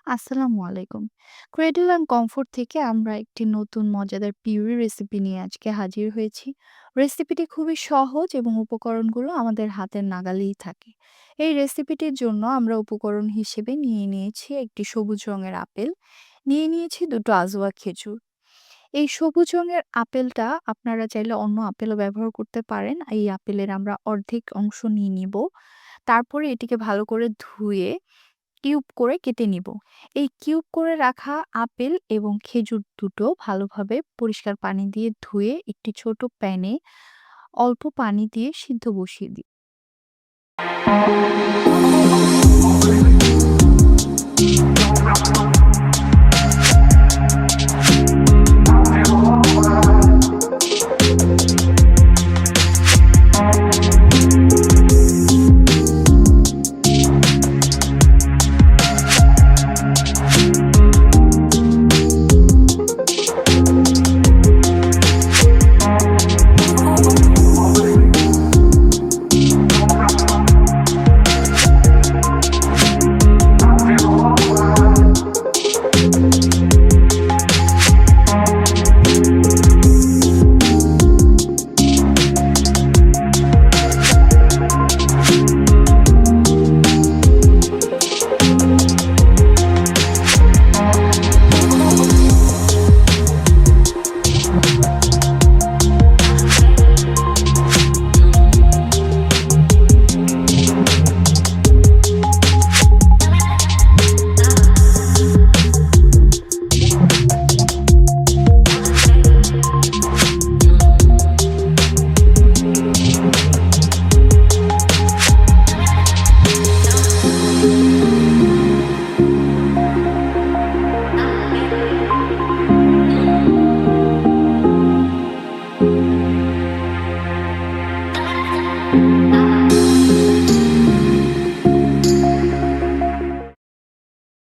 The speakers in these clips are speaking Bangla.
আসসালামু আলাইকুম। ক্রেডল অ্যান্ড কমফোর্ট থেকে আমরা একটি নতুন মজাদার পিউরি রেসিপি নিয়ে আজকে হাজির হয়েছি। রেসিপিটি খুবই সহজ এবং উপকরণগুলো আমাদের হাতের নাগালেই থাকে। এই রেসিপিটির জন্য আমরা উপকরণ হিসেবে নিয়ে নিয়েছি একটি সবুজ রঙের আপেল, নিয়ে নিয়েছি দুটো আজওয়া খেজুর। এই সবুজ রঙের আপেলটা আপনারা চাইলে অন্য আপেলও ব্যবহার করতে পারেন। এই আপেলের আমরা অর্ধেক অংশ নিয়ে নিব। তারপরে এটিকে ভালো করে ধুয়ে কিউব করে কেটে নিব। এই কিউব করে রাখা আপেল এবং খেজুর দুটো ভালোভাবে পরিষ্কার পানি দিয়ে ধুয়ে একটি ছোট প্যানে অল্প পানি দিয়ে সিদ্ধ বসিয়ে দিই।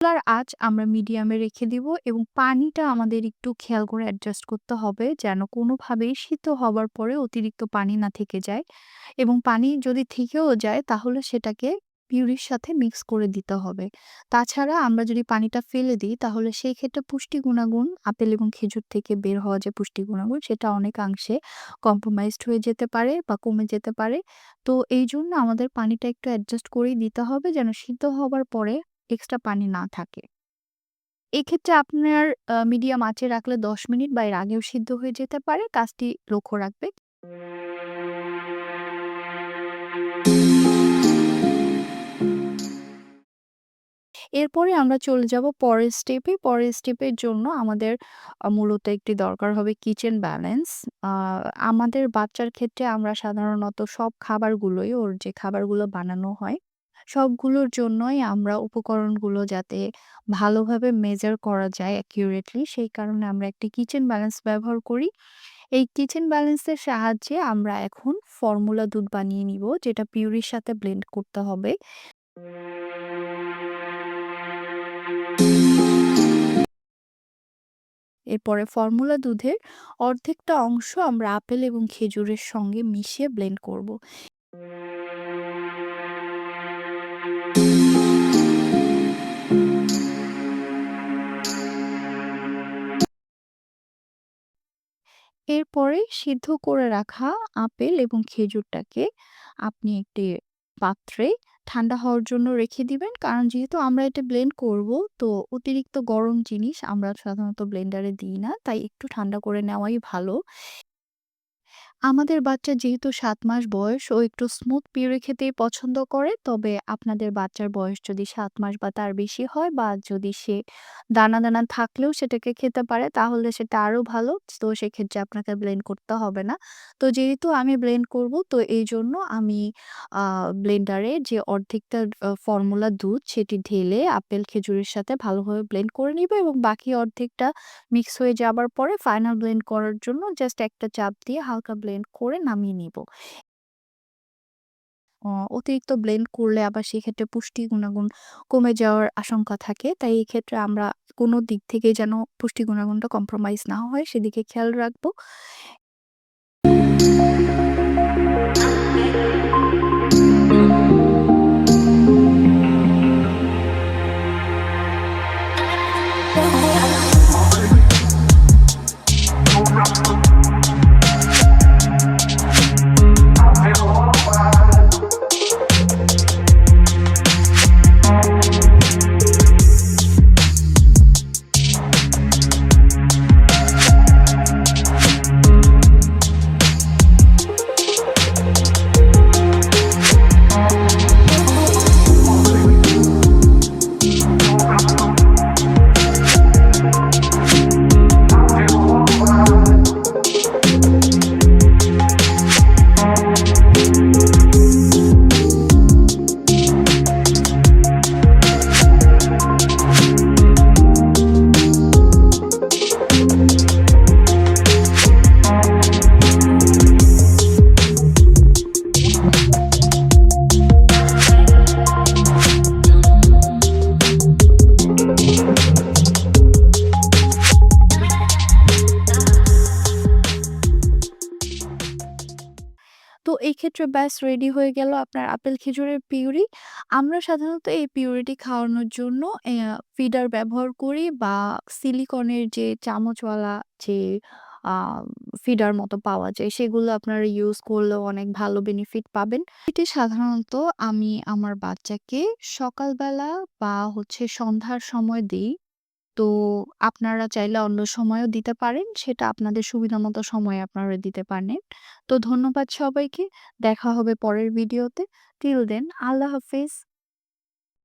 চুলার আঁচ আমরা মিডিয়ামে রেখে দিব এবং পানিটা আমাদের একটু খেয়াল করে অ্যাডজাস্ট করতে হবে যেন কোনোভাবেই সিদ্ধ হবার পরে অতিরিক্ত পানি না থেকে যায়, এবং পানি যদি থেকেও যায় তাহলে সেটাকে পিউরির সাথে মিক্স করে দিতে হবে। তাছাড়া আমরা যদি পানিটা ফেলে দিই তাহলে সেই ক্ষেত্রে পুষ্টি গুণাগুণ আপেল এবং খেজুর থেকে বের হওয়া যে পুষ্টি গুণাগুণ সেটা অনেকাংশে কম্প্রোমাইজড হয়ে যেতে পারে বা কমে যেতে পারে। তো এই জন্য আমাদের পানিটা একটু অ্যাডজাস্ট করেই দিতে হবে যেন সিদ্ধ হবার পরে এক্সট্রা পানি না থাকে। এক্ষেত্রে আপনার মিডিয়াম আঁচে রাখলে ১০ মিনিট বা এর আগেও সিদ্ধ হয়ে যেতে পারে। কাজটি লক্ষ্য রাখবে। এরপরে আমরা চলে যাব পরের স্টেপে। পরের স্টেপের জন্য আমাদের মূলত একটি দরকার হবে কিচেন ব্যালেন্স। আ আমাদের বাচ্চার ক্ষেত্রে আমরা সাধারণত সব খাবারগুলোই ওর যে খাবারগুলো বানানো হয়, সবগুলোর জন্যই আমরা উপকরণগুলো যাতে ভালোভাবে মেজার করা যায় অ্যাকুরেটলি, সেই কারণে আমরা একটি কিচেন ব্যালেন্স ব্যবহার করি। এই কিচেন ব্যালেন্সের সাহায্যে আমরা এখন ফর্মুলা দুধ বানিয়ে নিব, যেটা পিউরির সাথে ব্লেন্ড করতে হবে। এরপরে ফর্মুলা দুধের অর্ধেকটা অংশ আমরা আপেল এবং খেজুরের সঙ্গে মিশিয়ে ব্লেন্ড করব। এরপরে সিদ্ধ করে রাখা আপেল এবং খেজুরটাকে আপনি একটি পাত্রে ঠান্ডা হওয়ার জন্য রেখে দিবেন। কারণ যেহেতু আমরা এটা ব্লেন্ড করব, তো অতিরিক্ত গরম জিনিস আমরা সাধারণত ব্লেন্ডারে দিই না। তাই একটু ঠান্ডা করে নেওয়াই ভালো। আমাদের বাচ্চার যেহেতু ৭ মাস বয়স, ও একটু স্মুথ পিউরি খেতেই পছন্দ করে। তবে আপনাদের বাচ্চার বয়স যদি ৭ মাস বা তার বেশি হয়, বা যদি সে দানা, দানা থাকলেও সেটাকে খেতে পারে তাহলে সেটা আরো ভালো। তো সেক্ষেত্রে আপনাকে ব্লেন্ড করতে হবে না। তো যেহেতু আমি ব্লেন্ড করব, তো এইজন্য আমি আ ব্লেন্ডারে যে অর্ধেকটা ফর্মুলা দুধ সেটি ঢেলে আপেল খেজুরের সাথে ভালোভাবে ব্লেন্ড করে নিব, এবং বাকি অর্ধেকটা মিক্স হয়ে যাবার পরে ফাইনাল ব্লেন্ড করার জন্য জাস্ট একটা চাপ দিয়ে হালকা ব্লেন্ড করে নামিয়ে নিব। অতিরিক্ত ব্লেন্ড করলে আবার সেক্ষেত্রে পুষ্টি গুণাগুণ কমে যাওয়ার আশঙ্কা থাকে। তাই এই ক্ষেত্রে আমরা কোনো দিক থেকে যেন পুষ্টি গুণাগুণটা কম্প্রোমাইজ না হয় সেদিকে খেয়াল রাখবো। এক্ষেত্রে ব্যাস রেডি হয়ে গেল আপনার আপেল খেজুরের পিউরি। আমরা সাধারণত এই পিউরিটি খাওয়ানোর জন্য ফিডার ব্যবহার করি বা সিলিকনের যে চামচওয়ালা যে আ ফিডার মতো পাওয়া যায় সেগুলো আপনারা ইউজ করলেও অনেক ভালো বেনিফিট পাবেন। এটি সাধারণত আমি আমার বাচ্চাকে সকালবেলা বা সন্ধ্যার সময় দেই। তো আপনারা চাইলে অন্য সময়ও দিতে পারেন। সেটা আপনাদের সুবিধামতো সময়ে আপনারা দিতে পারেন। তো ধন্যবাদ সবাইকে। দেখা হবে পরের ভিডিওতে। টিল দেন আল্লাহ হাফেজ।